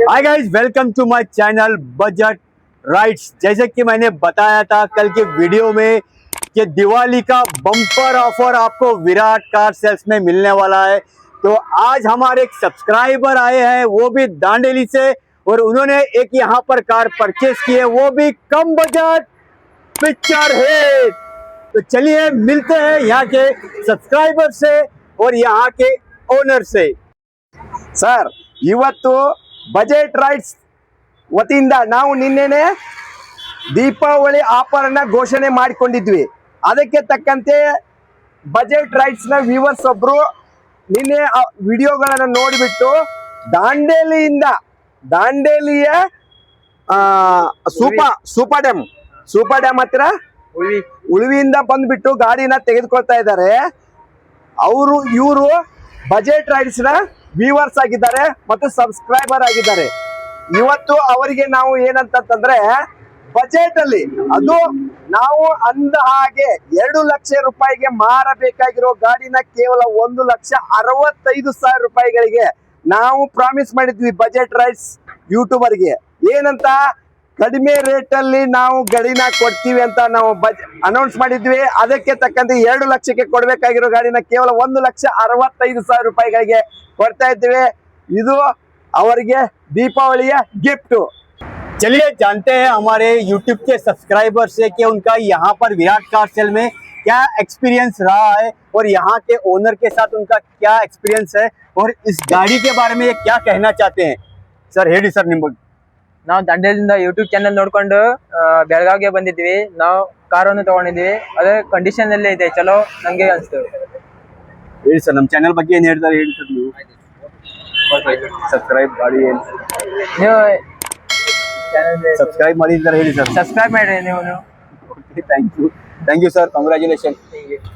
Hi guys, welcome to my channel budget rides. जैसे कि मैंने बताया था कल के वीडियो में कि दिवाली का बम्पर ऑफर आपको विराट कार सेल्स में मिलने वाला है। तो आज हमारे एक सब्सक्राइबर आए हैं, वो भी दांडेली से, और उन्होंने एक यहाँ पर कार परचेस की है, वो भी कम बजट पिक्चर है। तो चलिए मिलते हैं यहाँ के सब्सक्राइबर से और यहाँ के ओनर से। ಸರ್, ಇವತ್ತು ಬಜೆಟ್ ರೈಡ್ಸ್ ವತಿಯಿಂದ ನಾವು ನಿನ್ನೆನೆ ದೀಪಾವಳಿ ಆಫರ್ ಅನ್ನ ಘೋಷಣೆ ಮಾಡಿಕೊಂಡಿದ್ವಿ. ಅದಕ್ಕೆ ತಕ್ಕಂತೆ ಬಜೆಟ್ ರೈಡ್ಸ್ ನ ವ್ಯೂವರ್ಸ್ ಒಬ್ರು ನಿನ್ನೆ ವಿಡಿಯೋಗಳನ್ನ ನೋಡಿಬಿಟ್ಟು ದಾಂಡೇಲಿಯ ಸೂಪರ್ ಡ್ಯಾಮ್ ಹತ್ರ ಉಳಿವಿಯಿಂದ ಬಂದ್ಬಿಟ್ಟು ಗಾಡಿನ ತೆಗೆದುಕೊಳ್ತಾ ಇದ್ದಾರೆ. ಇವರು ಬಜೆಟ್ ರೈಡ್ಸ್ ನ ವ್ಯೂವರ್ಸ್ ಆಗಿದ್ದಾರೆ ಮತ್ತು ಸಬ್ಸ್ಕ್ರೈಬರ್ ಆಗಿದ್ದಾರೆ. ಇವತ್ತು ಅವರಿಗೆ ನಾವು ಏನಂತಂದ್ರೆ ಬಜೆಟ್ ಅಲ್ಲಿ ಅದು ನಾವು ಅಂದ ಹಾಗೆ 2 ಲಕ್ಷ ರೂಪಾಯಿಗೆ ಮಾರಬೇಕಾಗಿರೋ ಗಾಡಿನ ಕೇವಲ 1,65,000 ರೂಪಾಯಿಗಳಿಗೆ ನಾವು ಪ್ರಾಮಿಸ್ ಮಾಡಿದ್ವಿ ಬಜೆಟ್ ರೈಡ್ಸ್ ಯೂಟ್ಯೂಬರ್ಗೆ. ಏನಂತ ಕಡಿಮೆ ರೇಟ್ ಅಲ್ಲಿ ನಾವು ಗಾಡಿನ ಕೊಡ್ತೀವಿ ಅಂತ ನಾವು ಅನೌನ್ಸ್ ಮಾಡಿದ್ವಿ. ಅದಕ್ಕೆ ತಕ್ಕಂತೆ 2 ಲಕ್ಷಕ್ಕೆ ಕೊಡಬೇಕಾಗಿರೋ ಗಾಡಿನ ಕೇವಲ 1,65,000 ರೂಪಾಯಿಗಳಿಗೆ ಕೊಡ್ತಾ ಇದ್ದೀವಿ. ಇದು ಅವರಿಗೆ ದೀಪಾವಳಿಯ ಗಿಫ್ಟ್. चलिए जानते हैं हमारे YouTube के सब्सक्राइबर से कि उनका यहाँ पर विराट कार सेल में क्या एक्सपीरियंस रहा है और यहाँ के ओनर के साथ उनका क्या एक्सपीरियंस है और इस गाड़ी के बारे में ये क्या कहना चाहते हैं. सर ಹೇಳಿ ಸರ್ ನಿಮ್ಮದು. ನಾವು ದಂಡೇಲಿಂದ ಯೂಟ್ಯೂಬ್ ಚಾನೆಲ್ ನೋಡ್ಕೊಂಡು ಬೆಳಗಾವಿಗೆ ಬಂದಿದ್ವಿ. ನಾವು ಕಾರನ್ನು ತಗೊಂಡಿದ್ವಿ. ಅದೇ ಕಂಡೀಷನ್ ಅಲ್ಲೇ ಇದೆ, ಚಲೋ ನಂಗೆ ಅನಿಸ್ತು. ಹೇಳಿ ಸರ್, ನಮ್ಮ ಚಾನೆಲ್ ಬಗ್ಗೆ ಏನು ಹೇಳ್ತಾರೆ ಹೇಳಿ ಸರ್. ನೀವು ಸಬ್ಸ್ಕ್ರೈಬ್ ಮಾಡಿ, ನೀವು ಸಬ್ಸ್ಕ್ರೈಬ್ ಮಾಡಿದ್ದಾರೆ ಹೇಳಿ ಸರ್. ಸಬ್ಸ್ಕ್ರೈಬ್ ಮಾಡಿ ನೀವು. Thank you sir, congratulation.